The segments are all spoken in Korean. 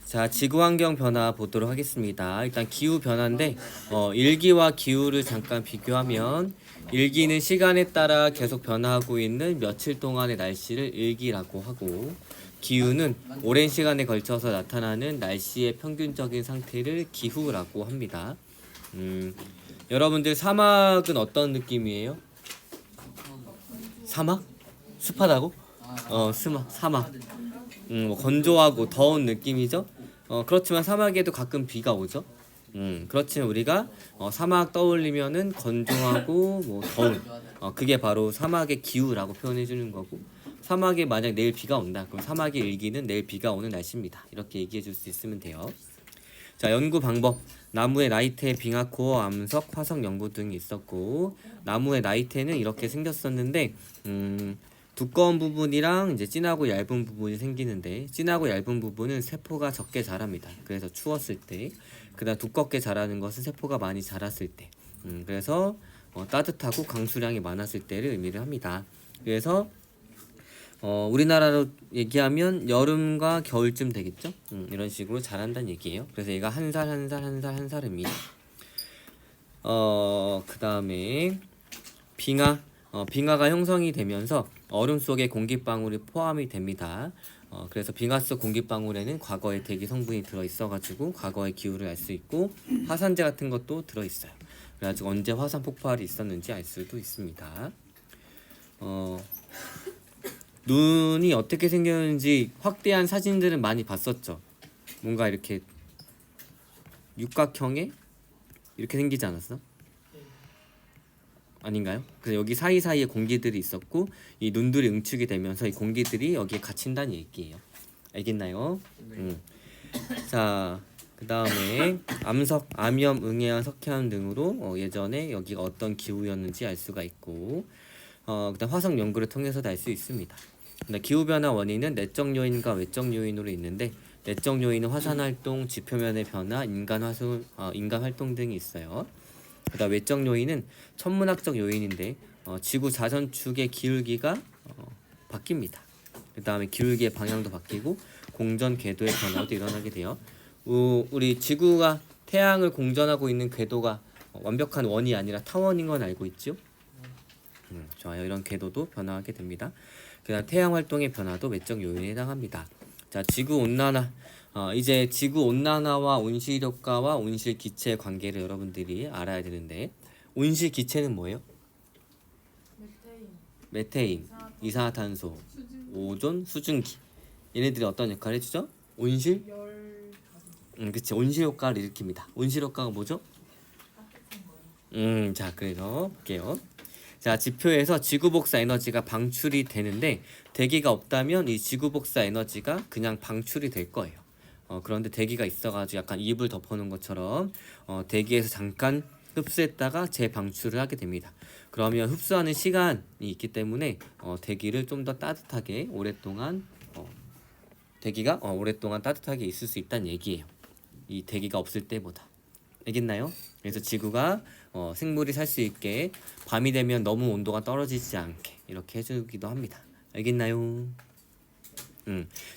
자, 지구 환경 변화 보도록 하겠습니다. 일단 기후 변화인데 일기와 기후를 잠깐 비교하면 일기는 시간에 따라 계속 변화하고 있는 며칠 동안의 날씨를 일기라고 하고 기후는 오랜 시간에 걸쳐서 나타나는 날씨의 평균적인 상태를 기후라고 합니다. 여러분들 사막은 어떤 느낌이에요? 사막? 습하다고? 사막. 뭐 건조하고 더운 느낌이죠. 그렇지만 사막에도 가끔 비가 오죠. 그렇지만 우리가 사막 떠올리면은 건조하고 뭐 더운 그게 바로 사막의 기후라고 표현해 주는 거고 사막에 만약 내일 비가 온다. 그럼 사막의 일기는 내일 비가 오는 날씨입니다. 이렇게 얘기해 줄 수 있으면 돼요. 자, 연구 방법. 나무의 나이테, 빙하코어, 암석, 화석 연구 등이 있었고 나무의 나이테는 이렇게 생겼었는데 두꺼운 부분이랑 이제 진하고 얇은 부분이 생기는데 진하고 얇은 부분은 세포가 적게 자랍니다. 그래서 추웠을 때 그다음 두껍게 자라는 것은 세포가 많이 자랐을 때 그래서 따뜻하고 강수량이 많았을 때를 의미를 합니다. 그래서 우리나라로 얘기하면 여름과 겨울쯤 되겠죠? 이런 식으로 자란다는 얘기예요. 그래서 얘가 한 살 살입니다. 그 다음에 빙하가 형성이 되면서 얼음 속에 공기방울이 포함이 됩니다. 그래서 빙하 속 공기방울에는 과거의 대기 성분이 들어있어가지고 과거의 기후를 알 수 있고 화산재 같은 것도 들어있어요. 그래가지고 언제 화산 폭발이 있었는지 알 수도 있습니다. 눈이 어떻게 생겼는지 확대한 사진들은 많이 봤었죠. 뭔가 이렇게 육각형에 이렇게 생기지 않았어? 아닌가요? 그래서 여기 사이사이에 공기들이 있었고 이 눈들이 응축이 되면서 이 공기들이 여기에 갇힌다는 얘기예요. 알겠나요? 자, 그 다음에 암석, 암염, 응애암, 석회암 등으로 예전에 여기가 어떤 기후였는지 알 수가 있고 그다음 화석 연구를 통해서도 알 수 있습니다. 기후변화 원인은 내적 요인과 외적 요인으로 있는데 내적 요인은 화산 활동, 지표면의 변화, 인간 활동 등이 있어요. 그다음 외적 요인은 천문학적 요인인데 지구 자전축의 기울기가 바뀝니다. 그 다음에 기울기의 방향도 바뀌고 공전 궤도의 변화도 일어나게 돼요. 우리 지구가 태양을 공전하고 있는 궤도가 완벽한 원이 아니라 타원인 건 알고 있죠? 좋아요. 이런 궤도도 변화하게 됩니다. 그다음 태양 활동의 변화도 외적 요인에 해당합니다. 자, 지구 온난화. 이제 지구 온난화와 온실 효과와 온실 기체의 관계를 여러분들이 알아야 되는데 온실 기체는 뭐예요? 메테인, 이산화탄소, 오존, 수증기. 얘네들이 어떤 역할을 해주죠? 온실? 그치. 온실 효과를 일으킵니다. 온실 효과가 뭐죠? 자, 그래서 볼게요. 자, 지표에서 지구 복사 에너지가 방출이 되는데 대기가 없다면 이 지구 복사 에너지가 그냥 방출이 될 거예요. 그런데 대기가 있어가지고 약간 이불 덮어놓은 것처럼 대기에서 잠깐 흡수했다가 재방출을 하게 됩니다. 그러면 흡수하는 시간이 있기 때문에 대기를 좀 더 따뜻하게 오랫동안 대기가 오랫동안 따뜻하게 있을 수 있다는 얘기예요. 이 대기가 없을 때보다. 알겠나요? 그래서 지구가 생물이 살 수 있게 밤이 되면 너무 온도가 떨어지지 않게 이렇게 해주기도 합니다. 알겠나요?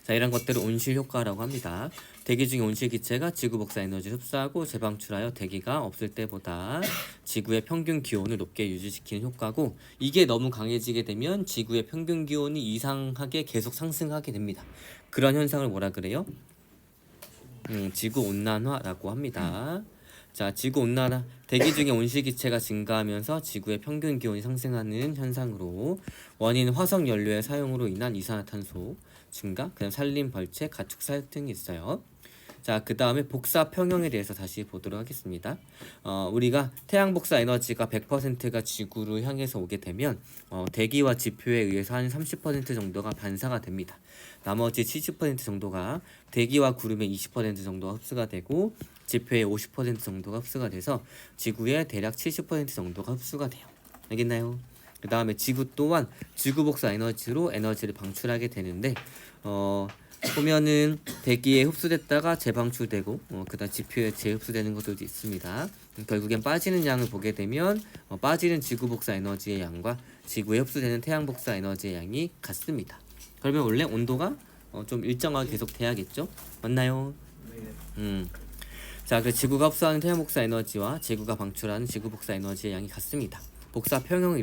자, 이런 것들을 온실 효과라고 합니다. 대기 중에 온실 기체가 지구 복사 에너지를 흡수하고 재방출하여 대기가 없을 때보다 지구의 평균 기온을 높게 유지시키는 효과고 이게 너무 강해지게 되면 지구의 평균 기온이 이상하게 계속 상승하게 됩니다. 그런 현상을 뭐라 그래요? 지구 온난화라고 합니다. 자, 지구 온난화. 대기 중에 온실기체가 증가하면서 지구의 평균 기온이 상승하는 현상으로 원인은 화석 연료의 사용으로 인한 이산화탄소 증가, 그다음 산림 벌채, 가축살 등이 있어요. 자, 그 다음에 복사 평형에 대해서 다시 보도록 하겠습니다. 우리가 태양 복사 에너지가 100%가 지구를 향해서 오게 되면 대기와 지표에 의해서 한 30% 정도가 반사가 됩니다. 나머지 70% 정도가 대기와 구름의 20% 정도가 흡수가 되고 지표의 50% 정도가 흡수가 돼서 지구의 대략 70% 정도가 흡수가 돼요. 알겠나요? 그 다음에 지구 또한 지구 복사 에너지로 에너지를 방출하게 되는데 보면은 대기에 흡수됐다가 재방출되고 그다음 지표에 재흡수되는 것들도 있습니다. 결국엔 빠지는 양을 보게 되면 빠지는 지구 복사 에너지의 양과 지구에 흡수되는 태양 복사 에너지의 양이 같습니다. 그러면 원래 온도가 좀 일정하게 계속 돼야겠죠? 맞나요? 자, 그 지구가 흡수하는 태양 복사 에너지와 지구가 방출하는 지구 복사 에너지의 양이 같습니다. 복사 평형을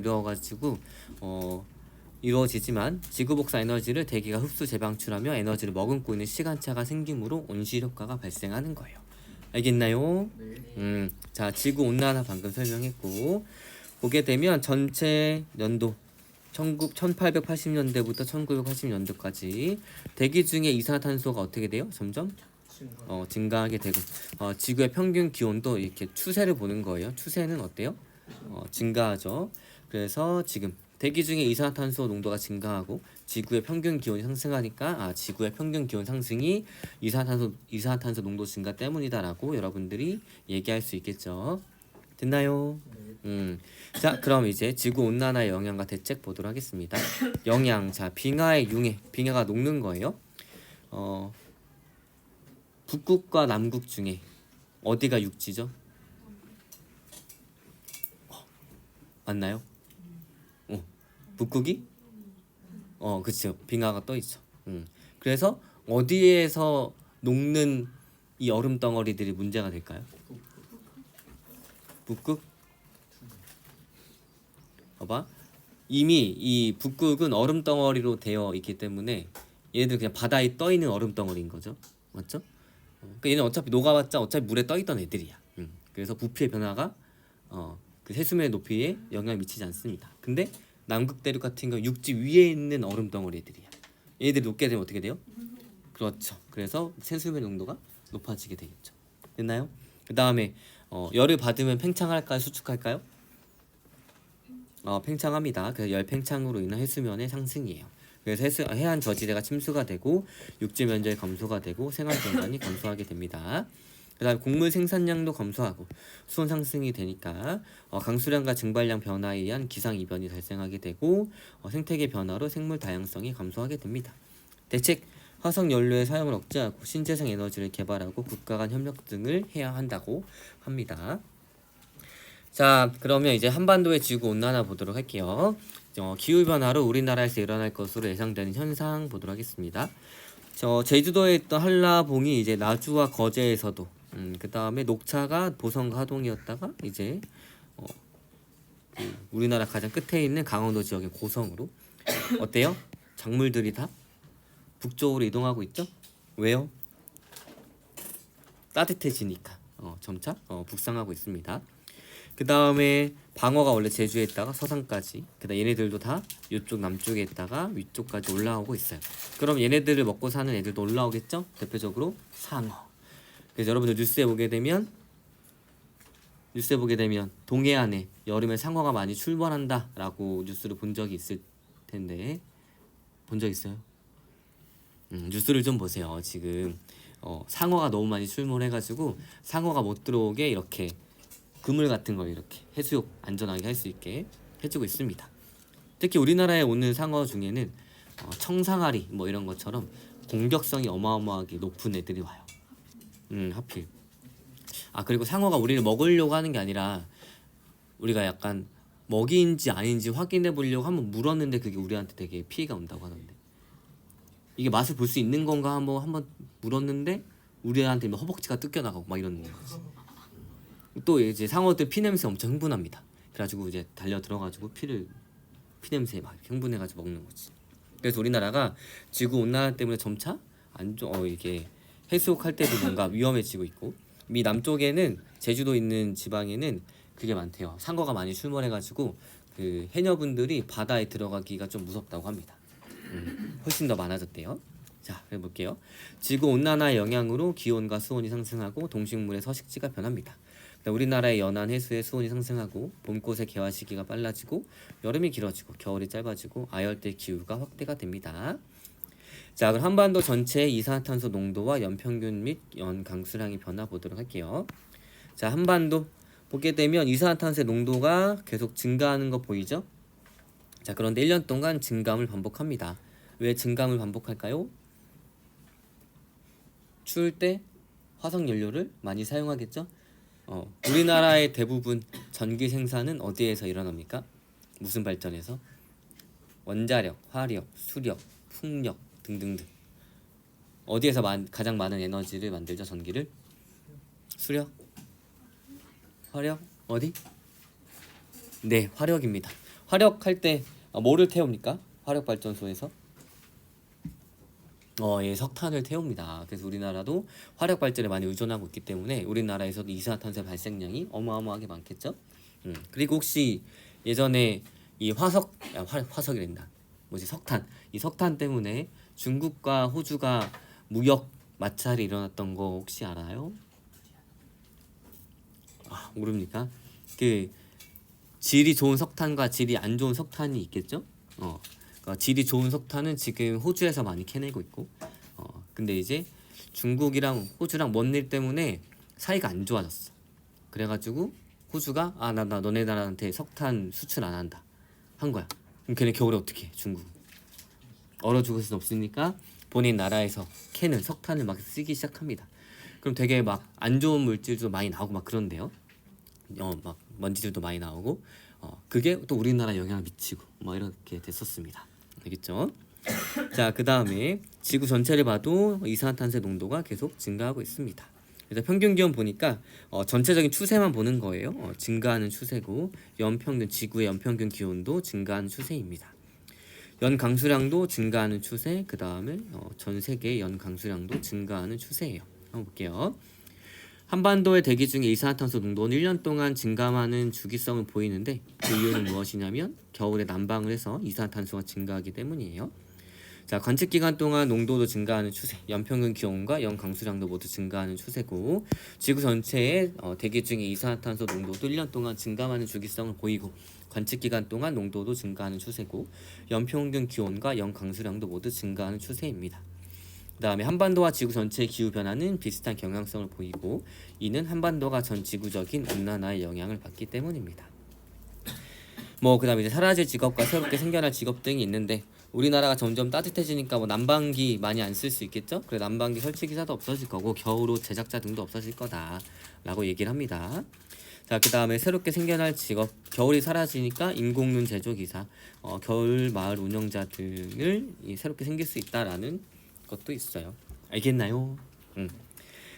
이루어지지만 지구 복사 에너지를 대기가 흡수 재방출하며 에너지를 머금고 있는 시간차가 생기므로 온실효과가 발생하는 거예요. 알겠나요? 자, 지구 온난화 방금 설명했고, 보게 되면 전체 연도 1880년대부터 1980년대까지 대기 중에 이산화탄소가 어떻게 돼요? 점점 증가하게 되고, 지구의 평균 기온도 이렇게 추세를 보는 거예요. 추세는 어때요? 증가하죠. 그래서 지금 대기 중에 이산화탄소 농도가 증가하고 지구의 평균 기온이 상승하니까 지구의 평균 기온 상승이 이산화탄소 농도 증가 때문이다라고 여러분들이 얘기할 수 있겠죠. 됐나요? 자, 그럼 이제 지구 온난화의 영향과 대책 보도록 하겠습니다. 영향. 자, 빙하의 융해. 빙하가 녹는 거예요. 북극과 남극 중에 어디가 육지죠? 맞나요? 북극이? 그쵸. 빙하가 떠 있죠. 그래서 어디에서 녹는 이 얼음 덩어리들이 문제가 될까요? 북극? 봐봐. 이미 이 북극은 얼음 덩어리로 되어 있기 때문에 얘네들 그냥 바다에 떠 있는 얼음 덩어리인 거죠. 맞죠? 그러니까 얘는 어차피 녹아봤자 어차피 물에 떠 있던 애들이야. 그래서 부피의 변화가 그 해수면의 높이에 영향을 미치지 않습니다. 근데 남극 대륙 같은 경우 육지 위에 있는 얼음 덩어리들이야. 얘들이 녹게 되면 어떻게 돼요? 그렇죠. 그래서 해수면 농도가 높아지게 되겠죠. 됐나요? 그 다음에 열을 받으면 팽창할까요? 수축할까요? 팽창합니다. 그래서 열 팽창으로 인한 해수면의 상승이에요. 그래서 해안 저지대가 침수가 되고 육지 면적이 감소가 되고 생활 공간이 감소하게 됩니다. 그 다음에 곡물 생산량도 감소하고 수온 상승이 되니까 강수량과 증발량 변화에 의한 기상이변이 발생하게 되고 생태계 변화로 생물 다양성이 감소하게 됩니다. 대책, 화석 연료의 사용을 억제하고 신재생 에너지를 개발하고 국가 간 협력 등을 해야 한다고 합니다. 자, 그러면 이제 한반도의 지구 온난화 보도록 할게요. 기후변화로 우리나라에서 일어날 것으로 예상되는 현상 보도록 하겠습니다. 제주도에 있던 한라봉이 이제 나주와 거제에서도 그 다음에 녹차가 보성과 하동이었다가 이제 우리나라 가장 끝에 있는 강원도 지역의 고성으로 어때요? 작물들이 다 북쪽으로 이동하고 있죠? 왜요? 따뜻해지니까 점차 북상하고 있습니다. 그 다음에 방어가 원래 제주에 있다가 서산까지, 그다음 얘네들도 다 이쪽 남쪽에 있다가 위쪽까지 올라오고 있어요. 그럼 얘네들을 먹고 사는 애들도 올라오겠죠? 대표적으로 상어. 그래서 여러분들 뉴스에 보게 되면 동해안에 여름에 상어가 많이 출몰한다라고 뉴스를 본 적이 있을 텐데 본 적 있어요? 뉴스를 좀 보세요. 지금 상어가 너무 많이 출몰해가지고 상어가 못 들어오게 이렇게 그물 같은 걸 이렇게 해수욕 안전하게 할 수 있게 해주고 있습니다. 특히 우리나라에 오는 상어 중에는 청상아리 뭐 이런 것처럼 공격성이 어마어마하게 높은 애들이 와요. 하필. 그리고 상어가 우리를 먹으려고 하는 게 아니라 우리가 약간 먹이인지 아닌지 확인해 보려고 한번 물었는데 그게 우리한테 되게 피해가 온다고 하던데, 이게 맛을 볼 수 있는 건가 한번 물었는데 우리한테 허벅지가 뜯겨나가고 막 이러는 거지. 또 이제 상어들 피 냄새 엄청 흥분합니다. 그래가지고 이제 달려 들어가지고 피 냄새에 막 흥분해가지고 먹는 거지. 그래서 우리나라가 지구 온난화 때문에 점차 이게 해수욕할 때도 뭔가 위험해지고 있고, 미 남쪽에는 제주도 있는 지방에는 그게 많대요. 상어가 많이 출몰해가지고 그 해녀분들이 바다에 들어가기가 좀 무섭다고 합니다. 훨씬 더 많아졌대요. 자, 해볼게요. 지구 온난화의 영향으로 기온과 수온이 상승하고 동식물의 서식지가 변합니다. 우리나라의 연안 해수의 수온이 상승하고 봄꽃의 개화 시기가 빨라지고 여름이 길어지고 겨울이 짧아지고 아열대 기후가 확대가 됩니다. 자, 그럼 한반도 전체의 이산화탄소 농도와 연평균 및 연강수량의 변화 보도록 할게요. 자, 한반도 보게 되면 이산화탄소의 농도가 계속 증가하는 거 보이죠? 자, 그런데 1년 동안 증감을 반복합니다. 왜 증감을 반복할까요? 추울 때 화석 연료를 많이 사용하겠죠? 우리나라의 대부분 전기 생산은 어디에서 일어납니까? 무슨 발전에서? 원자력, 화력, 수력, 풍력 등등등. 어디에서 가장 많은 에너지를 만들죠? 전기를? 수력? 화력? 어디? 네, 화력입니다. 화력할 때 뭐를 태웁니까? 화력 발전소에서 예, 석탄을 태웁니다. 그래서 우리나라도 화력 발전에 많이 의존하고 있기 때문에 우리나라에서도 이산화탄소 발생량이 어마어마하게 많겠죠. 그리고 혹시 예전에 이 화석이란다. 뭐지? 석탄. 이 석탄 때문에 중국과 호주가 무역 마찰이 일어났던 거 혹시 알아요? 모릅니까? 그 질이 좋은 석탄과 질이 안 좋은 석탄이 있겠죠? 그러니까 질이 좋은 석탄은 지금 호주에서 많이 캐내고 있고, 근데 이제 중국이랑 호주랑 먼 일 때문에 사이가 안 좋아졌어. 그래가지고 호주가 나 너네 나라한테 석탄 수출 안 한다 한 거야. 그럼 걔네 겨울에 어떻게 해? 중국 얼어 죽을 순 없으니까 본인 나라에서 캐는 석탄을 막 쓰기 시작합니다. 그럼 되게 막 안 좋은 물질도 많이 나오고 막 그런데요. 막 먼지들도 많이 나오고 그게 또 우리나라 영향을 미치고 뭐 이렇게 됐었습니다. 알겠죠? 자, 그 다음에 지구 전체를 봐도 이산화탄소의 농도가 계속 증가하고 있습니다. 그래서 평균 기온 보니까 전체적인 추세만 보는 거예요. 증가하는 추세고 지구의 연평균 기온도 증가하는 추세입니다. 연 강수량도 증가하는 추세, 그 다음에 전 세계의 연 강수량도 증가하는 추세예요. 한번 볼게요. 한반도의 대기 중에 이산화탄소 농도는 1년 동안 증가하는 주기성을 보이는데 그 이유는 무엇이냐면 겨울에 난방을 해서 이산화탄소가 증가하기 때문이에요. 자, 관측 기간 동안 농도도 증가하는 추세, 연평균 기온과 연 강수량도 모두 증가하는 추세고 지구 전체의 대기 중에 이산화탄소 농도도 1년 동안 증가하는 주기성을 보이고 관측 기간 동안 농도도 증가하는 추세고 연평균 기온과 연 강수량도 모두 증가하는 추세입니다. 그 다음에 한반도와 지구 전체의 기후 변화는 비슷한 경향성을 보이고 이는 한반도가 전 지구적인 온난화의 영향을 받기 때문입니다. 그 다음에 이제 사라질 직업과 새롭게 생겨날 직업 등이 있는데 우리나라가 점점 따뜻해지니까 난방기 많이 안 쓸 수 있겠죠? 그래 난방기 설치 기사도 없어질 거고 겨울옷 제작자 등도 없어질 거다라고 얘기를 합니다. 자, 그 다음에 새롭게 생겨날 직업, 겨울이 사라지니까 인공눈 제조 기사, 겨울 마을 운영자 등을 새롭게 생길 수 있다라는 것도 있어요. 알겠나요?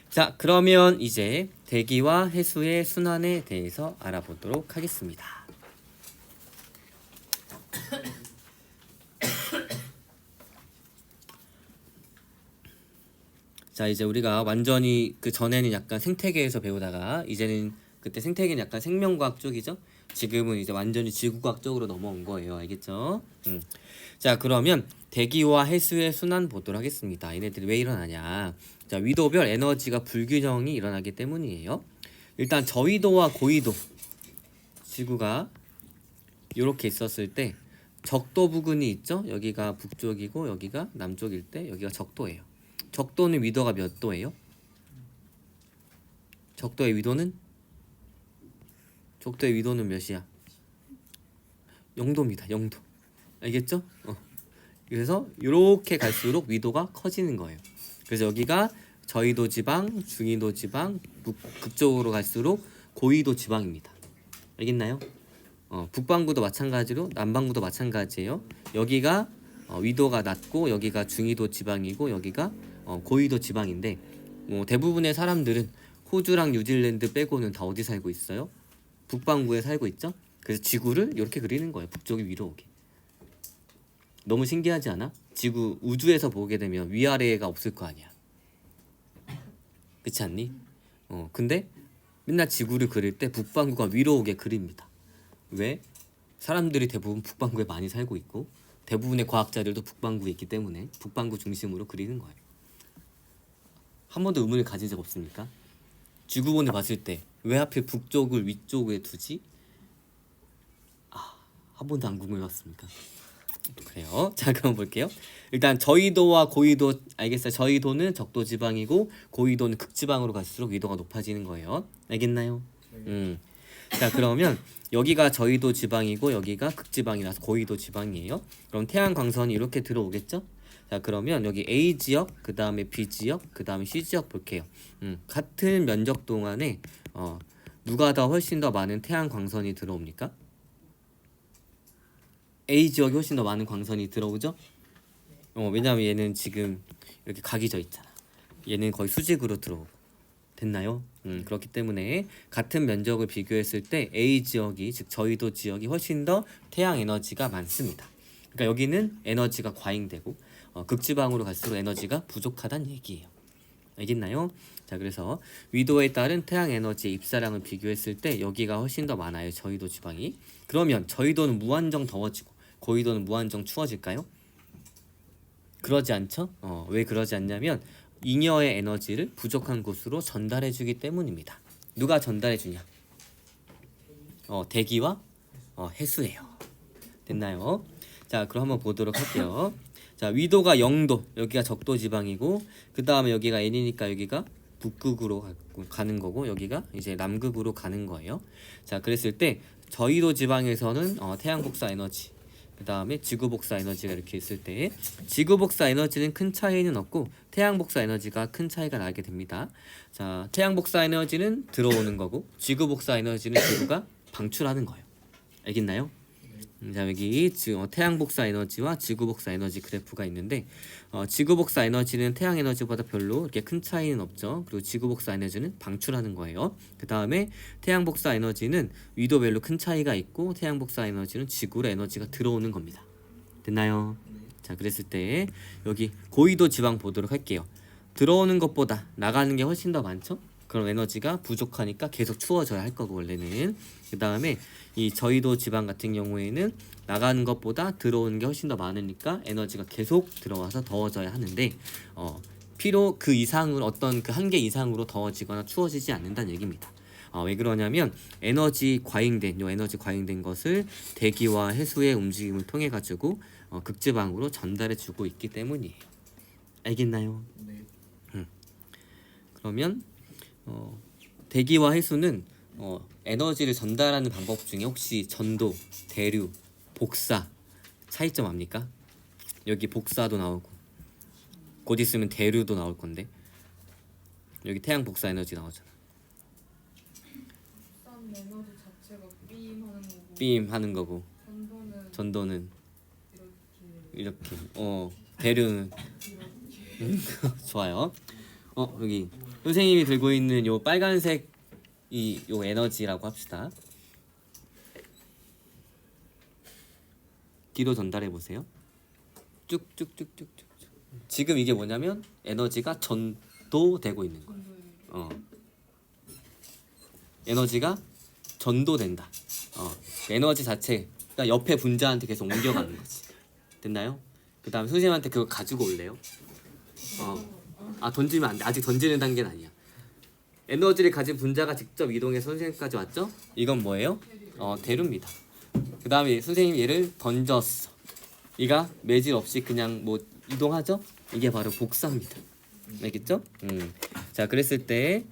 자, 그러면 이제 대기와 해수의 순환에 대해서 알아보도록 하겠습니다. 자, 이제 우리가 완전히 그 전에는 약간 생태계에서 배우다가 이제는 그때 생태계는 약간 생명과학 쪽이죠. 지금은 이제 완전히 지구과학 쪽으로 넘어온 거예요. 알겠죠? 자, 그러면 대기와 해수의 순환 보도록 하겠습니다. 얘네들이 왜 일어나냐? 자, 위도별 에너지가 불균형이 일어나기 때문이에요. 일단 저위도와 고위도 지구가 이렇게 있었을 때 적도 부근이 있죠? 여기가 북쪽이고 여기가 남쪽일 때 여기가 적도예요. 적도는 위도가 몇 도예요? 적도의 위도는 몇이야? 0도입니다. 0도. 알겠죠? 그래서 이렇게 갈수록 위도가 커지는 거예요. 그래서 여기가 저위도 지방, 중위도 지방, 북쪽으로 갈수록 고위도 지방입니다. 알겠나요? 북반구도 마찬가지로 남반구도 마찬가지예요. 여기가 위도가 낮고 여기가 중위도 지방이고 여기가 고위도 지방인데 대부분의 사람들은 호주랑 뉴질랜드 빼고는 다 어디 살고 있어요? 북반구에 살고 있죠? 그래서 지구를 이렇게 그리는 거예요. 북쪽이 위로 오게. 너무 신기하지 않아? 지구 우주에서 보게 되면 위아래가 없을 거 아니야. 그렇지 않니? 근데 맨날 지구를 그릴 때 북반구가 위로 오게 그립니다. 왜? 사람들이 대부분 북반구에 많이 살고 있고 대부분의 과학자들도 북반구에 있기 때문에 북반구 중심으로 그리는 거예요. 한 번도 의문을 가진 적 없습니까? 지구본을 봤을 때 왜 하필 북쪽을 위쪽에 두지? 한 번도 안 궁금해봤습니까? 그래요. 자, 그럼 볼게요. 일단 저위도와 고위도 알겠어요. 저위도는 적도 지방이고 고위도는 극지방으로 갈수록 위도가 높아지는 거예요. 알겠나요? 자, 그러면 여기가 저위도 지방이고 여기가 극지방이라서 고위도 지방이에요. 그럼 태양 광선이 이렇게 들어오겠죠? 자, 그러면 여기 A 지역, 그 다음에 B 지역, 그 다음에 C 지역 볼게요. 같은 면적 동안에 누가 더 훨씬 더 많은 태양 광선이 들어옵니까? A 지역이 훨씬 더 많은 광선이 들어오죠? 왜냐면 얘는 지금 이렇게 각이 져 있잖아. 얘는 거의 수직으로 들어오고. 됐나요? 그렇기 때문에 같은 면적을 비교했을 때 A 지역이, 즉 저희도 지역이 훨씬 더 태양 에너지가 많습니다. 그러니까 여기는 에너지가 과잉되고 극지방으로 갈수록 에너지가 부족하다는 얘기예요. 알겠나요? 자, 그래서 위도에 따른 태양 에너지의 입사량을 비교했을 때 여기가 훨씬 더 많아요. 저희도 지방이. 그러면 저희도는 무한정 더워지고 고위도는 무한정 추워질까요? 그러지 않죠? 왜 그러지 않냐면 잉여의 에너지를 부족한 곳으로 전달해 주기 때문입니다. 누가 전달해 주냐? 대기와 해수예요. 됐나요? 자, 그럼 한번 보도록 할게요. 자, 위도가 0도, 여기가 적도 지방이고 그 다음에 여기가 N이니까 여기가 북극으로 가는 거고 여기가 이제 남극으로 가는 거예요. 자, 그랬을 때 저희도 지방에서는 태양 복사 에너지, 그 다음에 지구 복사 에너지가 이렇게 있을 때 지구 복사 에너지는 큰 차이는 없고 태양 복사 에너지가 큰 차이가 나게 됩니다. 자, 태양 복사 에너지는 들어오는 거고 지구 복사 에너지는 지구가 방출하는 거예요. 알겠나요? 자, 여기 지금 태양 복사 에너지와 지구 복사 에너지 그래프가 있는데 지구 복사 에너지는 태양 에너지보다 별로 이렇게 큰 차이는 없죠. 그리고 지구 복사 에너지는 방출하는 거예요. 그 다음에 태양 복사 에너지는 위도별로 큰 차이가 있고 태양 복사 에너지는 지구로 에너지가 들어오는 겁니다. 됐나요? 자, 그랬을 때 여기 고위도 지방 보도록 할게요. 들어오는 것보다 나가는 게 훨씬 더 많죠? 그럼 에너지가 부족하니까 계속 추워져야 할 거고 원래는. 그 다음에 이 저희도 지방 같은 경우에는 나가는 것보다 들어오는 게 훨씬 더 많으니까 에너지가 계속 들어와서 더워져야 하는데 필요 그 이상으로 어떤 그 한계 이상으로 더워지거나 추워지지 않는다는 얘기입니다. 왜 그러냐면 에너지 과잉된 것을 대기와 해수의 움직임을 통해 가지고 극지방으로 전달해 주고 있기 때문이에요. 알겠나요? 네. 그러면 대기와 해수는 에너지를 전달하는 방법 중에 혹시 전도, 대류, 복사 차이점 압니까? 여기 복사도 나오고 곧 있으면 대류도 나올 건데 여기 태양 복사 에너지 나오잖아. 산 에너지 자체가 빔 하는 거고 전도는 이렇게 대류는 좋아요. 여기 선생님이 들고 있는 요 빨간색 요 에너지라고 합시다. 뒤로 전달해 보세요. 쭉쭉쭉쭉쭉. 지금 이게 뭐냐면 에너지가 전도되고 있는 거예요. 에너지가 전도된다. 에너지 자체가 옆에 분자한테 계속 옮겨가는 거지. 됐나요? 그 다음에 선생님한테 그거 가지고 올래요? 던지면 안 돼. 아직 던지는 단계는 아니야. 에너지를 가진 분자가 직접 이동해서 선생님까지 왔죠? 이건 뭐예요? 대류입니다. 그 다음에 선생님이 얘를 던졌어. 얘가 매질 없이 그냥 뭐 이동하죠? 이게 바로 복사입니다. 알겠죠? 자, 그랬을 때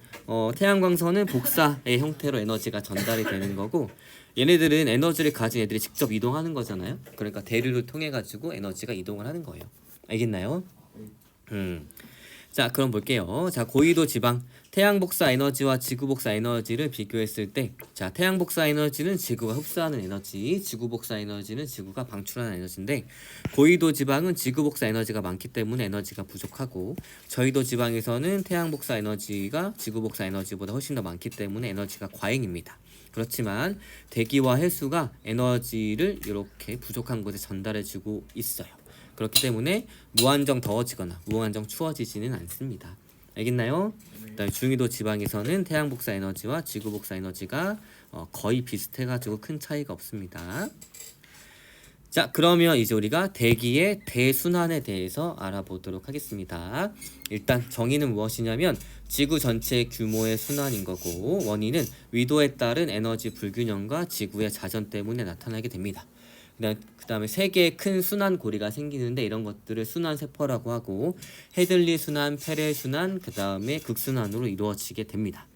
태양광선은 복사의 형태로 에너지가 전달이 되는 거고 얘네들은 에너지를 가진 애들이 직접 이동하는 거잖아요. 그러니까 대류를 통해 가지고 에너지가 이동을 하는 거예요. 알겠나요? 자, 그럼 볼게요. 자, 고위도 지방 태양 복사 에너지와 지구 복사 에너지를 비교했을 때 자, 태양 복사 에너지는 지구가 흡수하는 에너지, 지구 복사 에너지는 지구가 방출하는 에너지인데 고위도 지방은 지구 복사 에너지가 많기 때문에 에너지가 부족하고 저희도 지방에서는 태양 복사 에너지가 지구 복사 에너지보다 훨씬 더 많기 때문에 에너지가 과잉입니다. 그렇지만 대기와 해수가 에너지를 이렇게 부족한 곳에 전달해주고 있어요. 그렇기 때문에 무한정 더워지거나 무한정 추워지지는 않습니다. 알겠나요? 그다음에 중위도 지방에서는 태양 복사 에너지와 지구 복사 에너지가 거의 비슷해가지고 큰 차이가 없습니다. 자, 그러면 이제 우리가 대기의 대순환에 대해서 알아보도록 하겠습니다. 일단 정의는 무엇이냐면 지구 전체의 규모의 순환인 거고 원인은 위도에 따른 에너지 불균형과 지구의 자전 때문에 나타나게 됩니다. 그 다음에 세 개의 큰 순환 고리가 생기는데 이런 것들을 순환 세포라고 하고 헤들리 순환, 페레 순환, 그 다음에 극순환으로 이루어지게 됩니다.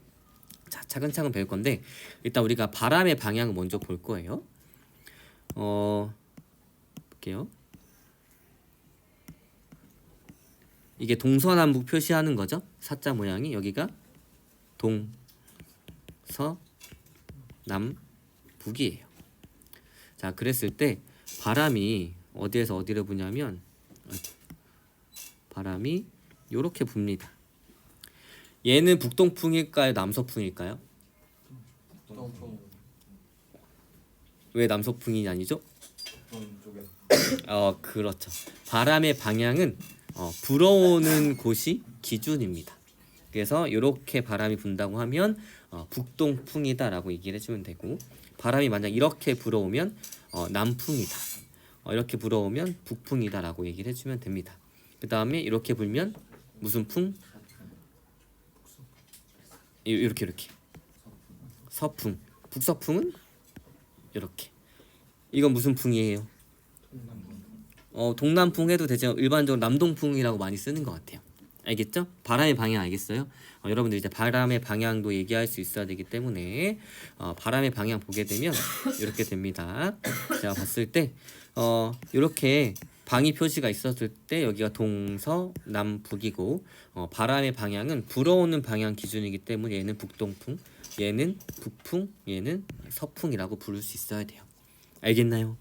자, 차근차근 배울 건데 일단 우리가 바람의 방향을 먼저 볼 거예요. 볼게요. 이게 동서남북 표시하는 거죠. 사자 모양이 여기가 동서남북이에요. 자, 그랬을 때 바람이 어디에서 어디를 부냐면 바람이 요렇게 붑니다. 얘는 북동풍일까요? 남서풍일까요? 북동풍 왜 남서풍이 아니죠? 쪽에 그렇죠. 바람의 방향은 불어오는 곳이 기준입니다. 그래서 이렇게 바람이 분다고 하면 북동풍이다라고 얘기를 해주면 되고, 바람이 만약 이렇게 불어오면 남풍이다. 이렇게 불어오면 북풍이다라고 얘기를 해주면 됩니다. 그 다음에 이렇게 불면 무슨 풍? 이렇게 서풍. 북서풍은 이렇게. 이건 무슨 풍이에요? 동남풍 해도 되죠. 일반적으로 남동풍이라고 많이 쓰는 것 같아요. 알겠죠? 바람의 방향 알겠어요? 여러분들 이제 바람의 방향도 얘기할 수 있어야 되기 때문에 바람의 방향 보게 되면 이렇게 됩니다. 제가 봤을 때 이렇게 방위 표시가 있었을 때 여기가 동서남북이고, 바람의 방향은 불어오는 방향 기준이기 때문에 얘는 북동풍, 얘는 북풍, 얘는 서풍이라고 부를 수 있어야 돼요. 알겠나요?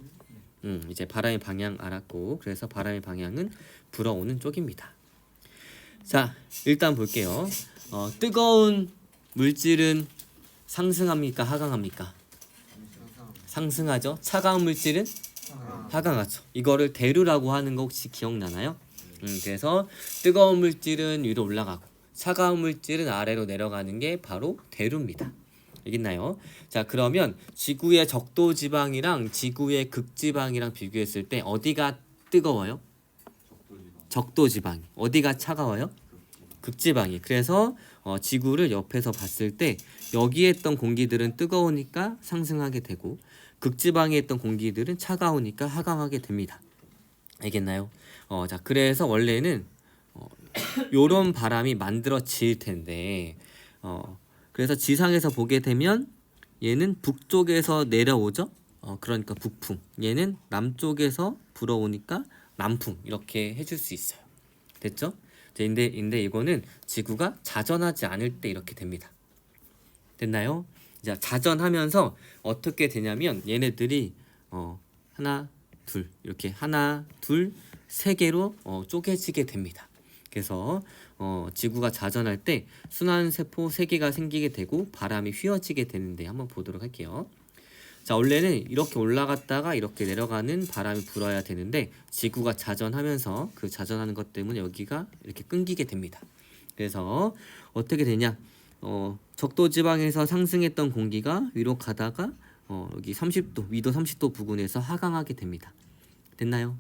이제 바람의 방향 알았고, 그래서 바람의 방향은 불어오는 쪽입니다. 자, 일단 볼게요. 뜨거운 물질은 상승합니까? 하강합니까? 상승하죠. 차가운 물질은 하강하죠. 이거를 대류라고 하는 거 혹시 기억나나요? 그래서 뜨거운 물질은 위로 올라가고 차가운 물질은 아래로 내려가는 게 바로 대류입니다. 알겠나요? 자, 그러면 지구의 적도 지방이랑 지구의 극지방이랑 비교했을 때 어디가 뜨거워요? 적도 지방. 어디가 차가워요? 극지방이. 그래서 지구를 옆에서 봤을 때 여기에 있던 공기들은 뜨거우니까 상승하게 되고, 극지방에 있던 공기들은 차가우니까 하강하게 됩니다. 알겠나요? 자, 그래서 원래는 요런 바람이 만들어질 텐데, 그래서 지상에서 보게 되면 얘는 북쪽에서 내려오죠. 그러니까 북풍. 얘는 남쪽에서 불어오니까 남풍. 이렇게 해줄 수 있어요. 됐죠? 근데 이거는 지구가 자전하지 않을 때 이렇게 됩니다. 됐나요? 자, 자전하면서 어떻게 되냐면 얘네들이 하나, 둘 이렇게 하나, 둘, 세 개로 쪼개지게 됩니다. 그래서 지구가 자전할 때 순환세포 3개가 생기게 되고 바람이 휘어지게 되는데 한번 보도록 할게요. 자, 원래는 이렇게 올라갔다가 이렇게 내려가는 바람이 불어야 되는데 지구가 자전하면서 그 자전하는 것 때문에 여기가 이렇게 끊기게 됩니다. 그래서 어떻게 되냐? 적도 지방에서 상승했던 공기가 위로 가다가 여기 30도, 위도 30도 부근에서 하강하게 됩니다. 됐나요?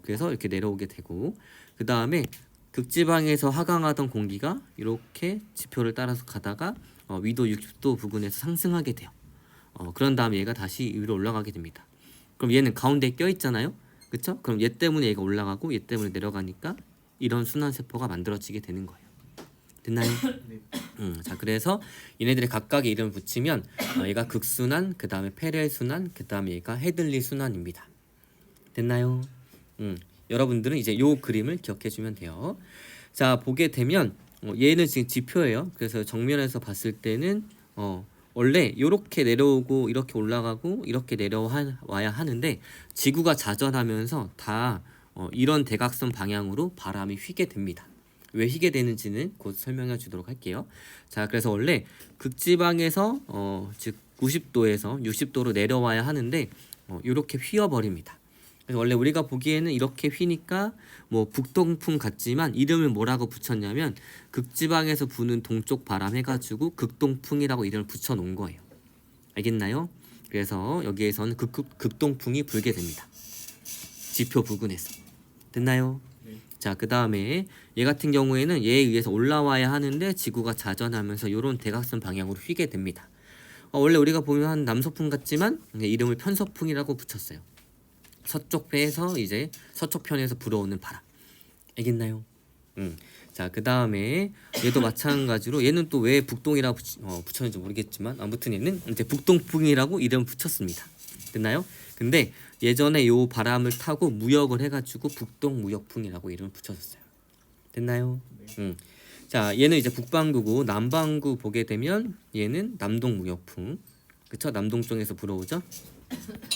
그래서 이렇게 내려오게 되고, 그 다음에 극지방에서 하강하던 공기가 이렇게 지표를 따라서 가다가 위도 60도 부근에서 상승하게 돼요. 그런 다음에 얘가 다시 위로 올라가게 됩니다. 그럼 얘는 가운데에 껴 있잖아요. 그쵸? 그럼 얘 때문에 얘가 올라가고 얘 때문에 내려가니까 이런 순환세포가 만들어지게 되는 거예요. 됐나요? 자, 그래서 얘네들의 각각의 이름을 붙이면 얘가 극순환, 그 다음에 페렐순환, 그 다음에 얘가 헤들리 순환입니다. 됐나요? 여러분들은 이제 요 그림을 기억해주면 돼요. 자, 보게 되면 얘는 지금 지표예요. 그래서 정면에서 봤을 때는 원래 이렇게 내려오고 이렇게 올라가고 이렇게 내려와야 하는데 지구가 자전하면서 다 이런 대각선 방향으로 바람이 휘게 됩니다. 왜 휘게 되는지는 곧 설명해 주도록 할게요. 자, 그래서 원래 극지방에서 즉 90도에서 60도로 내려와야 하는데 이렇게 휘어버립니다. 그래서 원래 우리가 보기에는 이렇게 휘니까 뭐 북동풍 같지만 이름을 뭐라고 붙였냐면 극지방에서 부는 동쪽 바람 해가지고 극동풍이라고 이름을 붙여놓은 거예요. 알겠나요? 그래서 여기에서는 극동풍이 불게 됩니다. 지표 부근에서. 됐나요? 네. 자, 그 다음에 얘 같은 경우에는 얘에 의해서 올라와야 하는데 지구가 자전하면서 이런 대각선 방향으로 휘게 됩니다. 원래 우리가 보면 한 남서풍 같지만 이름을 편서풍이라고 붙였어요. 서쪽 배에서 이제 서쪽 편에서 불어오는 바람. 알겠나요? 자, 그 다음에 얘도 마찬가지로 얘는 또 왜 북동이라고 붙였는지 모르겠지만 아무튼 얘는 이제 북동풍이라고 이름 붙였습니다. 됐나요? 근데 예전에 요 바람을 타고 무역을 해가지고 북동무역풍이라고 이름을 붙여줬어요. 됐나요? 네. 자, 얘는 이제 북반구고 남반구 보게 되면 얘는 남동무역풍. 그쵸? 남동쪽에서 불어오죠?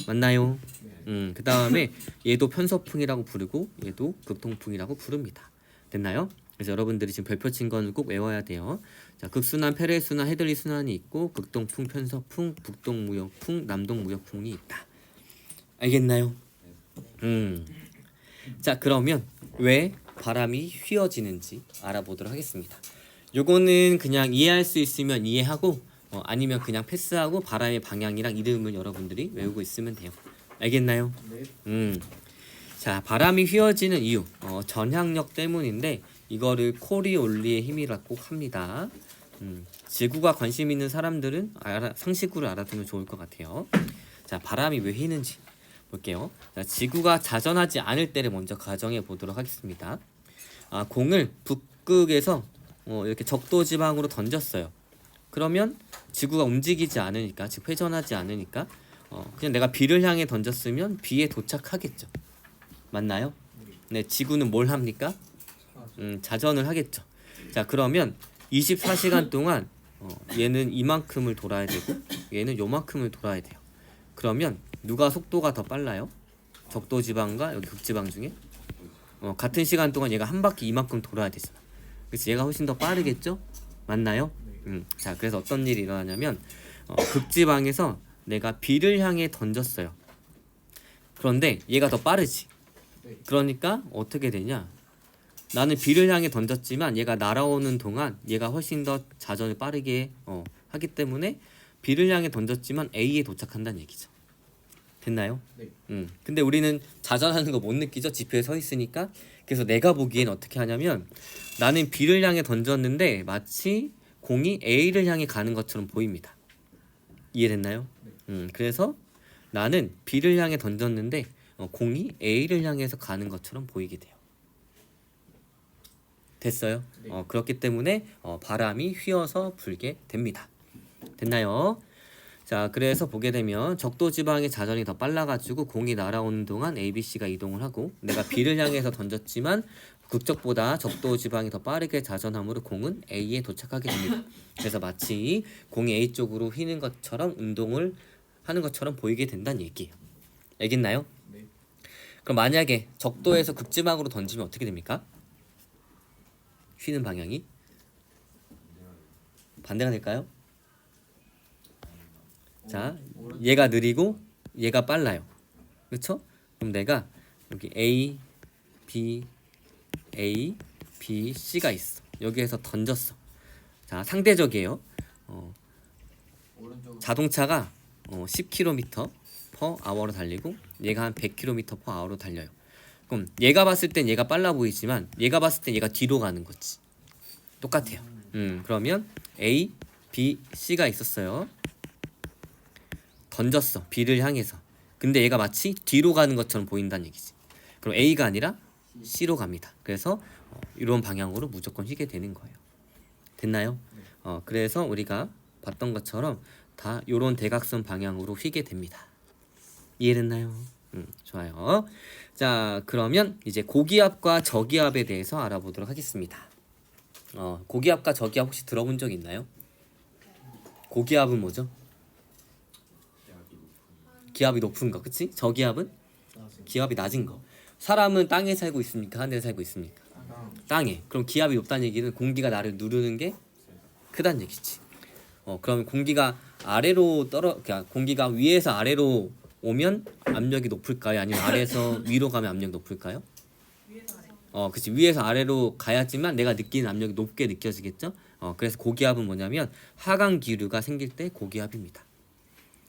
맞나요? 그 다음에 얘도 편서풍이라고 부르고 얘도 극동풍이라고 부릅니다. 됐나요? 그래서 여러분들이 지금 별표 친 거는 꼭 외워야 돼요. 자, 극순환, 페레순환, 헤들리 순환이 있고 극동풍, 편서풍, 북동무역풍, 남동무역풍이 있다. 알겠나요? 자, 그러면 왜 바람이 휘어지는지 알아보도록 하겠습니다. 요거는 그냥 이해할 수 있으면 이해하고 아니면 그냥 패스하고 바람의 방향이랑 이름을 여러분들이 외우고 있으면 돼요. 알겠나요? 네. 자, 바람이 휘어지는 이유 전향력 때문인데 이거를 코리올리의 힘이라고 합니다. 지구가 관심 있는 사람들은 상식으로 알아두면 좋을 것 같아요. 자, 바람이 왜 휘는지 볼게요. 자, 지구가 자전하지 않을 때를 먼저 가정해 보도록 하겠습니다. 공을 북극에서 이렇게 적도 지방으로 던졌어요. 그러면 지구가 움직이지 않으니까, 즉 회전하지 않으니까 그냥 내가 B를 향해 던졌으면 B에 도착하겠죠. 맞나요? 네, 지구는 뭘 합니까? 자전을 하겠죠. 자, 그러면 24시간 동안 얘는 이만큼을 돌아야 되고 얘는 요만큼을 돌아야 돼요. 그러면 누가 속도가 더 빨라요? 적도 지방과 여기 극지방 중에 같은 시간 동안 얘가 한 바퀴 이만큼 돌아야 되잖아. 그래서 얘가 훨씬 더 빠르겠죠? 맞나요? 자, 그래서 어떤 일이 일어나냐면 극지방에서 내가 B를 향해 던졌어요. 그런데 얘가 더 빠르지. 그러니까 어떻게 되냐? 나는 B를 향해 던졌지만 얘가 날아오는 동안 얘가 훨씬 더 자전을 빠르게 하기 때문에 B를 향해 던졌지만 A에 도착한다는 얘기죠. 됐나요? 네. 근데 우리는 자전하는 거 못 느끼죠? 지표에 서 있으니까. 그래서 내가 보기엔 어떻게 하냐면 나는 B를 향해 던졌는데 마치 공이 A를 향해 가는 것처럼 보입니다. 이해됐나요? 그래서 나는 B를 향해 던졌는데 공이 A를 향해서 가는 것처럼 보이게 돼요. 됐어요? 네. 그렇기 때문에 바람이 휘어서 불게 됩니다. 됐나요? 자, 그래서 보게 되면 적도 지방의 자전이 더 빨라가지고 공이 날아오는 동안 A, B, C가 이동을 하고 내가 B를 향해서 던졌지만 극적보다 적도 지방이 더 빠르게 자전함으로 공은 A에 도착하게 됩니다. 그래서 마치 공이 A 쪽으로 휘는 것처럼 운동을 하는 것처럼 보이게 된다는 얘기예요. 알겠나요? 네. 그럼 만약에 적도에서 극지방으로 던지면 어떻게 됩니까? 휘는 방향이 반대가 될까요? 자, 얘가 느리고 얘가 빨라요. 그렇죠? 그럼 내가 여기 A, B, C가 있어. 여기에서 던졌어. 상대적이에요. 오른쪽 자동차가 10km/h로 달리고 얘가 한 100km/h로 달려요. 그럼 얘가 봤을 땐 얘가 빨라 보이지만 얘가 봤을 땐 얘가 뒤로 가는 거지. 똑같아요. 그러면 A, B, C가 있었어요. 던졌어. B를 향해서. 근데 얘가 마치 뒤로 가는 것처럼 보인다는 얘기지. 그럼 A가 아니라 C로 갑니다. 그래서 이런 방향으로 무조건 휘게 되는 거예요. 됐나요? 그래서 우리가 봤던 것처럼 다 이런 대각선 방향으로 휘게 됩니다. 이해됐나요? 좋아요. 자, 그러면 이제 고기압과 저기압에 대해서 알아보도록 하겠습니다. 고기압과 저기압 혹시 들어본 적 있나요? 고기압은 뭐죠? 기압이 높은 거, 그치? 저기압은 기압이 낮은 거. 사람은 땅에 살고 있습니까? 하늘에 살고 있습니까? 땅에. 그럼 기압이 높다는 얘기는 공기가 나를 누르는 게 크다는 얘기지. 그러면 공기가 아래로 그러니까 공기가 위에서 아래로 오면 압력이 높을까요? 아니면 아래에서 위로 가면 압력이 높을까요? 위에서 아래. 그치. 위에서 아래로 가야지만 내가 느끼는 압력이 높게 느껴지겠죠? 그래서 고기압은 뭐냐면 하강 기류가 생길 때 고기압입니다.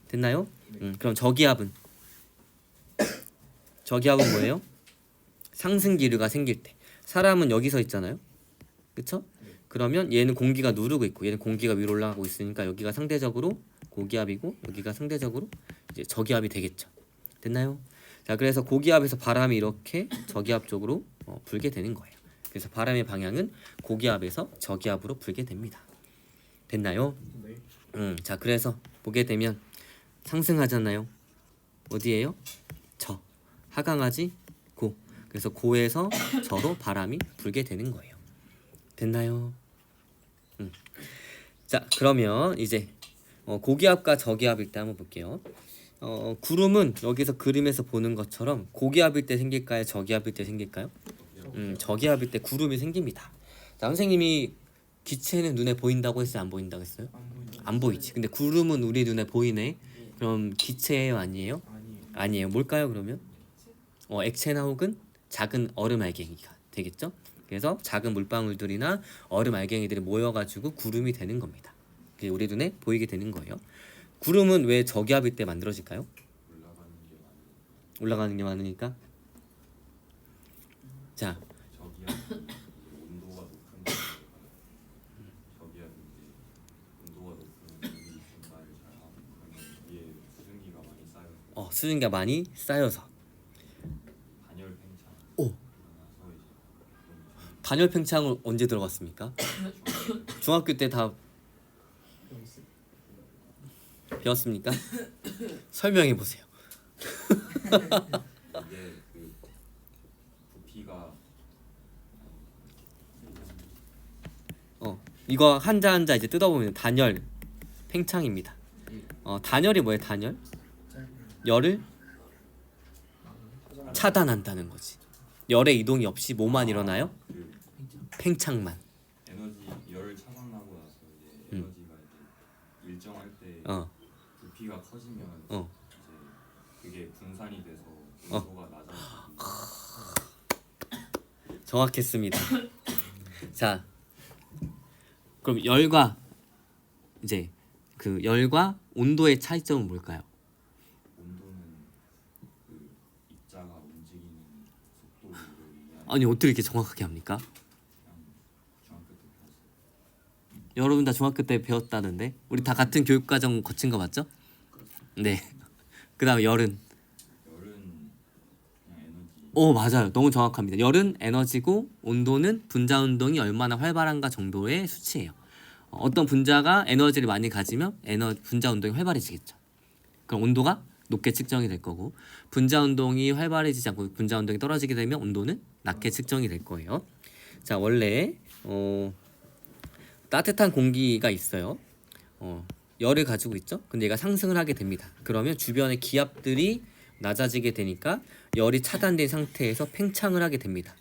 됐나요? 그럼 저기압은? 저기압은 뭐예요? 상승 기류가 생길 때. 사람은 여기서 있잖아요. 그쵸? 그러면 얘는 공기가 누르고 있고 얘는 공기가 위로 올라가고 있으니까 여기가 상대적으로 고기압이고 여기가 상대적으로 이제 저기압이 되겠죠. 됐나요? 자, 그래서 고기압에서 바람이 이렇게 저기압 쪽으로 불게 되는 거예요. 그래서 바람의 방향은 고기압에서 저기압으로 불게 됩니다. 됐나요? 네. 자, 그래서 보게 되면 상승하잖아요. 어디에요? 저. 하강하지? 고. 그래서 고에서 저로 바람이 불게 되는 거예요. 됐나요? 자, 그러면 이제 고기압과 저기압일 때 한번 볼게요. 구름은 여기서 그림에서 보는 것처럼 고기압일 때 생길까요? 저기압일 때 생길까요? 저기압일 때 구름이 생깁니다. 자, 선생님이 기체는 눈에 보인다고 했어요? 안 보인다고 했어요? 안 보인다. 안 보이지. 근데 구름은 우리 눈에 보이네. 그럼 기체예요, 아니에요? 아니에요. 아니에요. 뭘까요, 그러면? 액체나 혹은 작은 얼음 알갱이가 되겠죠? 그래서 작은 물방울들이나 얼음 알갱이들이 모여가지고 구름이 되는 겁니다. 그게 우리 눈에 보이게 되는 거예요. 구름은 왜 저기압일 때 만들어질까요? 올라가는 게 많으니까. 자, 저기압 온도가 높은 데 저기압 이제 온도가 높은 물이 증발을 잘 하고 그러면 위에 수증기가 많이 쌓여서 수증기가 많이 쌓여서 단열 팽창 오. 일어나서 이제 좀 단열 팽창을 언제 들어갔습니까? 중학교 때 다 배웠습니까? 설명해 보세요. 이게 그 부피가 이거 한자 한자 이제 뜯어보면 단열 팽창입니다. 단열이 뭐예요? 단열? 열을 차단한다는 거지. 열의 이동이 없이 뭐만 일어나요? 그 팽창만. 에너지 열 차단하고 나서 이제 에너지가 이제 일정할 때 어. 부피가 커지면 어. 이제 그게 분산이 돼서 온도가 낮아지고 정확했습니다. 자, 그럼 열과 이제 그 열과 온도의 차이점은 뭘까요? 온도는 그 입자가 움직이는 속도를 의미하는 아니 어떻게 이렇게 정확하게 합니까? 그냥 중학교 때 배웠어요. 여러분 다 중학교 때 배웠다는데 우리 다 같은 교육과정 거친 거 맞죠? 네. 그다음 열은 열은 그냥 에너지 맞아요. 너무 정확합니다. 열은 에너지고 온도는 분자 운동이 얼마나 활발한가 정도의 수치예요. 어떤 분자가 에너지를 많이 가지면 분자 운동이 활발해지겠죠. 그럼 온도가 높게 측정이 될 거고 분자 운동이 활발해지지 않고 분자 운동이 떨어지게 되면 온도는 낮게 측정이 될 거예요. 자, 원래 따뜻한 공기가 있어요. 열을 가지고 있죠. 근데 얘가 상승을 하게 됩니다. 그러면 주변의 기압들이 낮아지게 되니까 열이 차단된 상태에서 팽창을 하게 됩니다.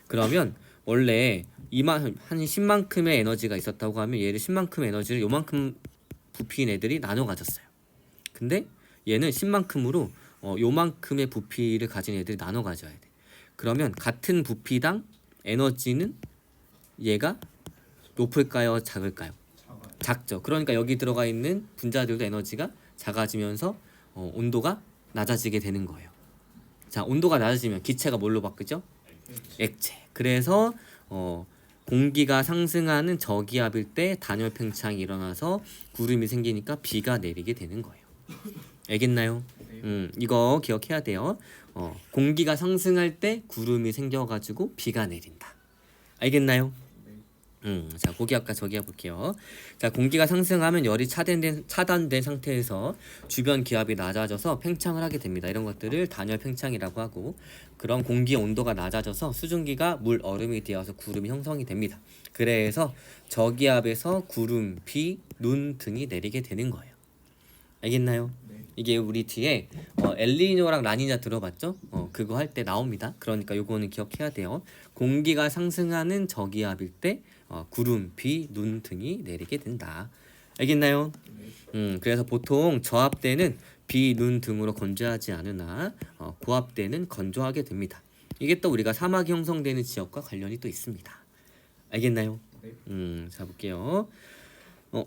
그러면 원래 한 10만큼의 에너지가 있었다고 하면 얘를 10만큼의 에너지를 요만큼 부피인 애들이 나눠 가졌어요. 근데 얘는 10만큼으로 요만큼의 부피를 가진 애들이 나눠 가져야 돼. 그러면 같은 부피당 에너지는 얘가 높을까요? 작을까요? 작아요. 작죠. 그러니까 여기 들어가 있는 분자들도 에너지가 작아지면서 온도가 낮아지게 되는 거예요. 자, 온도가 낮아지면 기체가 뭘로 바뀌죠? 액체. 그래서 공기가 상승하는 저기압일 때 단열 팽창이 일어나서 구름이 생기니까 비가 내리게 되는 거예요. 알겠나요? 이거 기억해야 돼요. 공기가 상승할 때 구름이 생겨가지고 비가 내린다. 알겠나요? 자, 고기압과 저기압 볼게요. 자, 공기가 상승하면 열이 차단된 상태에서 주변 기압이 낮아져서 팽창을 하게 됩니다. 이런 것들을 단열 팽창이라고 하고, 그런 공기의 온도가 낮아져서 수증기가 물 얼음이 되어서 구름이 형성이 됩니다. 그래서 저기압에서 구름, 비, 눈 등이 내리게 되는 거예요. 알겠나요? 네. 이게 우리 뒤에 엘니뇨랑 라니냐 들어봤죠? 그거 할 때 나옵니다. 그러니까 요거는 기억해야 돼요. 공기가 상승하는 저기압일 때 구름, 비, 눈 등이 내리게 된다. 알겠나요? 그래서 보통 저압 때는 비, 눈 등으로 건조하지 않으나 고압 때는 건조하게 됩니다. 이게 또 우리가 사막이 형성되는 지역과 관련이 또 있습니다. 알겠나요? 네. 자 볼게요.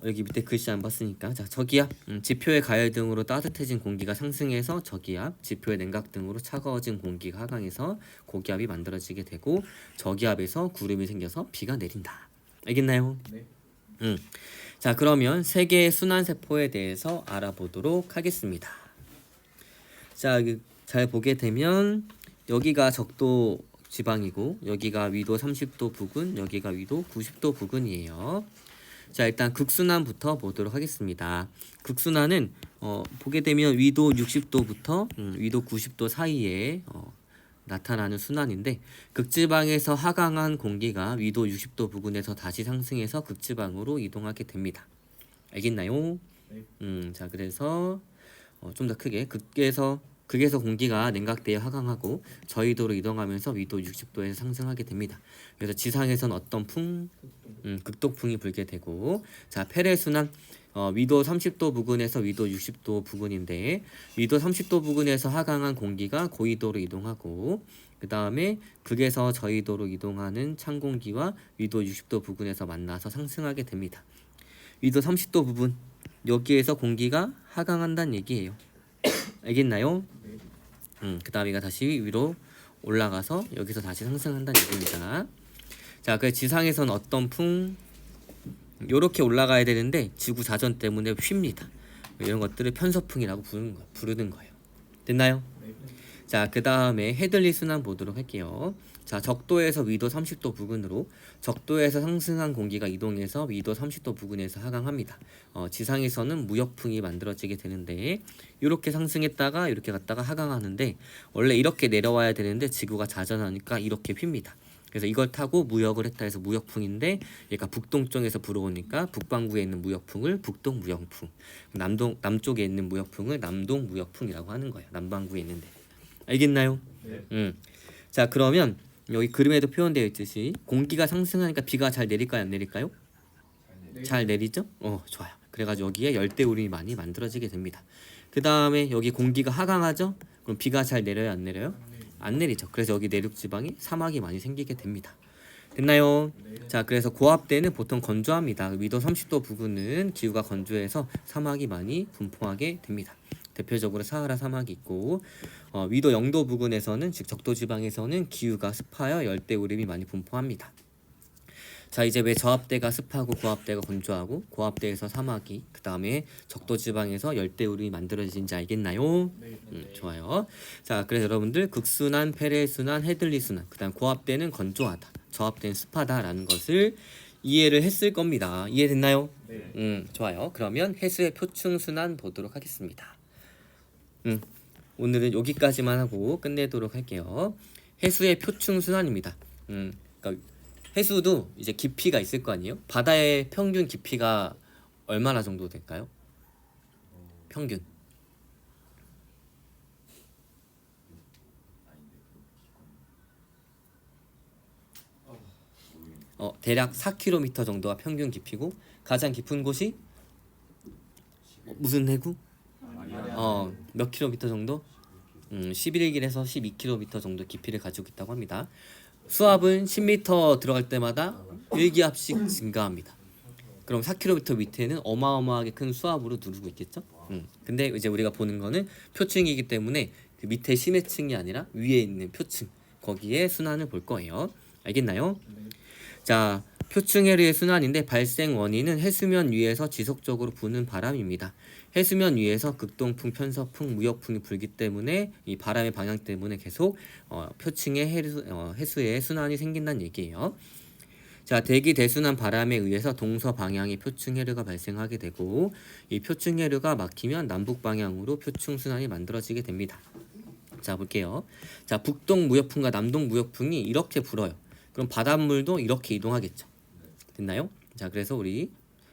여기 밑에 글씨 안 봤으니까. 자, 저기압. 지표의 가열 등으로 따뜻해진 공기가 상승해서 저기압, 지표의 냉각 등으로 차가워진 공기가 하강해서 고기압이 만들어지게 되고 저기압에서 구름이 생겨서 비가 내린다. 알겠나요? 네. 자, 그러면 세 개의 순환 세포에 대해서 알아보도록 하겠습니다. 자, 잘 보게 되면 여기가 적도 지방이고 여기가 위도 30도 부근, 여기가 위도 90도 부근이에요. 자, 일단 극순환부터 보도록 하겠습니다. 극순환은 보게 되면 위도 60도부터 위도 90도 사이에 나타나는 순환인데, 극지방에서 하강한 공기가 위도 60도 부근에서 다시 상승해서 극지방으로 이동하게 됩니다. 알겠나요? 네. 자, 그래서 좀 더 크게 극에서 극에서 공기가 냉각되어 하강하고 저위도로 이동하면서 위도 60도에서 상승하게 됩니다. 그래서 지상에선 어떤 극동풍이 불게 되고, 자, 페레 순환 위도 30도 부근에서 위도 60도 부근인데, 위도 30도 부근에서 하강한 공기가 고위도로 이동하고, 그 다음에 극에서 저위도로 이동하는 찬 공기와 위도 60도 부근에서 만나서 상승하게 됩니다. 위도 30도 부분, 여기에서 공기가 하강한다는 얘기예요. 알겠나요? 그 다음에 다시 위로 올라가서 여기서 다시 상승한다는 얘기입니다. 자, 그 지상에선 어떤 요렇게 올라가야 되는데 지구 자전 때문에 휩니다. 이런 것들을 편서풍이라고 부르는 거예요. 됐나요? 자, 그 다음에 헤들리 순환 보도록 할게요. 자, 적도에서 위도 30도 부근으로, 적도에서 상승한 공기가 이동해서 위도 30도 부근에서 하강합니다. 지상에서는 무역풍이 만들어지게 되는데, 이렇게 상승했다가 이렇게 갔다가 하강하는데, 원래 이렇게 내려와야 되는데 지구가 자전하니까 이렇게 휩니다. 그래서 이걸 타고 무역을 했다 해서 무역풍인데, 얘가 북동쪽에서 불어오니까 북반구에 있는 무역풍을 북동무역풍, 남쪽에 있는 무역풍을 남동무역풍이라고 하는 거예요. 남반구에 있는데. 알겠나요? 네. 자, 그러면 여기 그림에도 표현되어 있듯이 공기가 상승하니까 비가 잘 내릴까요, 안 내릴까요? 잘 내리죠? 좋아요. 그래가지고 여기에 열대우림이 많이 만들어지게 됩니다. 그 다음에 여기 공기가 하강하죠? 그럼 비가 잘 내려요, 안 내려요? 안 내리죠. 그래서 여기 내륙 지방에 사막이 많이 생기게 됩니다. 됐나요? 자, 그래서 고압대는 보통 건조합니다. 위도 30도 부근은 기후가 건조해서 사막이 많이 분포하게 됩니다. 대표적으로 사하라 사막이 있고, 위도 0도 부근에서는, 즉 적도 지방에서는 기후가 습하여 열대우림이 많이 분포합니다. 자, 이제 왜 저압대가 습하고 고압대가 건조하고 고압대에서 사막이, 그 다음에 적도 지방에서 열대우림이 만들어지는지 알겠나요? 좋아요. 자, 그래서 여러분들 극순환, 페레순환, 헤들리 순환, 그 다음 고압대는 건조하다, 저압대는 습하다라는 것을 이해를 했을 겁니다. 이해됐나요? 좋아요. 그러면 해수의 표층순환 보도록 하겠습니다. 오늘은 여기까지만 하고 끝내도록 할게요. 해수의 표층순환입니다. 그러니까 해수도 이제 깊이가 있을 거 아니에요? 바다의 평균 깊이가 얼마나 정도 될까요? 평균. 대략 4km 정도가 평균 깊이고, 가장 깊은 곳이 무슨 해구? 몇 킬로미터 정도? 11길에서 12km 정도 깊이를 가지고 있다고 합니다. 수압은 10m 들어갈 때마다 1기압씩 증가합니다. 그럼 4km 밑에는 어마어마하게 큰 수압으로 누르고 있겠죠? 근데 이제 우리가 보는 거는 표층이기 때문에 그 밑에 심해층이 아니라 위에 있는 표층, 거기에 순환을 볼 거예요. 알겠나요? 자, 표층해류의 순환인데 발생 원인은 해수면 위에서 지속적으로 부는 바람입니다. 해수면 위에서 극동풍, 편서풍, 무역풍이 불기 때문에 이 바람의 방향 때문에 계속 표층의 해수의 순환이 생긴다는 얘기예요. 자, 대기 대순환 바람에 의해서 동서 방향의 표층 해류가 발생하게 되고, 이 표층 해류가 막히면 남북 방향으로 표층 순환이 만들어지게 됩니다. 자, 볼게요. 자, 북동 무역풍과 남동 무역풍이 이렇게 불어요. 그럼 바닷물도 이렇게 이동하겠죠. 됐나요? 자, 그래서 우리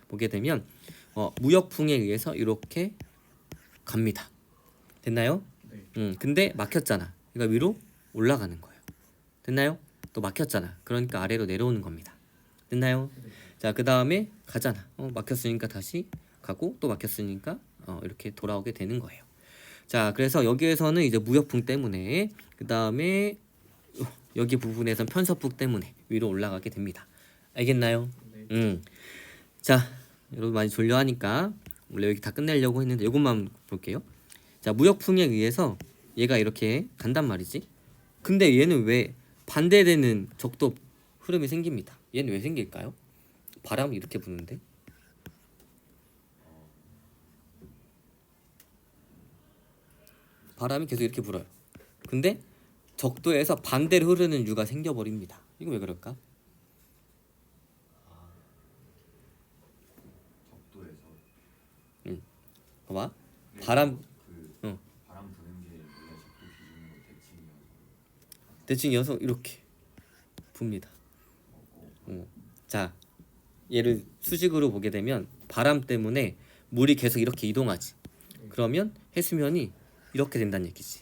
보게 되면 무역풍에 의해서 이렇게 갑니다. 됐나요? 근데 막혔잖아. 그러니까 위로 올라가는 거예요. 됐나요? 또 막혔잖아. 그러니까 아래로 내려오는 겁니다. 됐나요? 자, 그 다음에 가잖아. 막혔으니까 다시 가고, 또 막혔으니까 이렇게 돌아오게 되는 거예요. 자, 그래서 여기에서는 이제 무역풍 때문에, 그 다음에 여기 부분에선 편서풍 때문에 위로 올라가게 됩니다. 알겠나요? 자, 여러분 많이 졸려하니까 원래 여기 다 끝내려고 했는데 이것만 볼게요. 자, 무역풍에 의해서 얘가 이렇게 간단 말이지. 근데 얘는 왜 반대되는 적도 흐름이 생깁니다. 얘는 왜 생길까요? 바람이 이렇게 부는데. 바람이 계속 이렇게 불어요. 근데 적도에서 반대로 흐르는 유가 생겨버립니다. 이거 왜 그럴까? 적도에서. 봐봐. 바람 바람 부는 게 원래 적도 기준으로 대칭이어서. 대칭이어서 이렇게 붑니다. 자, 얘를 수직으로 보게 되면 바람 때문에 물이 계속 이렇게 이동하지. 그러면 해수면이 이렇게 된다는 얘기지.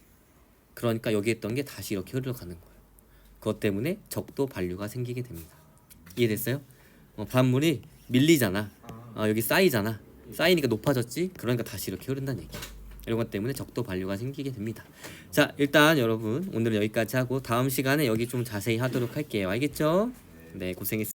그러니까 여기 있던 게 다시 이렇게 흘러가는 거예요. 그것 때문에 적도 반류가 생기게 됩니다. 이해됐어요? 바닷물이 밀리잖아. 여기 쌓이잖아. 쌓이니까 높아졌지. 그러니까 다시 이렇게 흐른다는 얘기야. 이런 것 때문에 적도 반류가 생기게 됩니다. 자, 일단 여러분 오늘은 여기까지 하고 다음 시간에 여기 좀 자세히 하도록 할게요. 알겠죠? 네, 고생했습니다.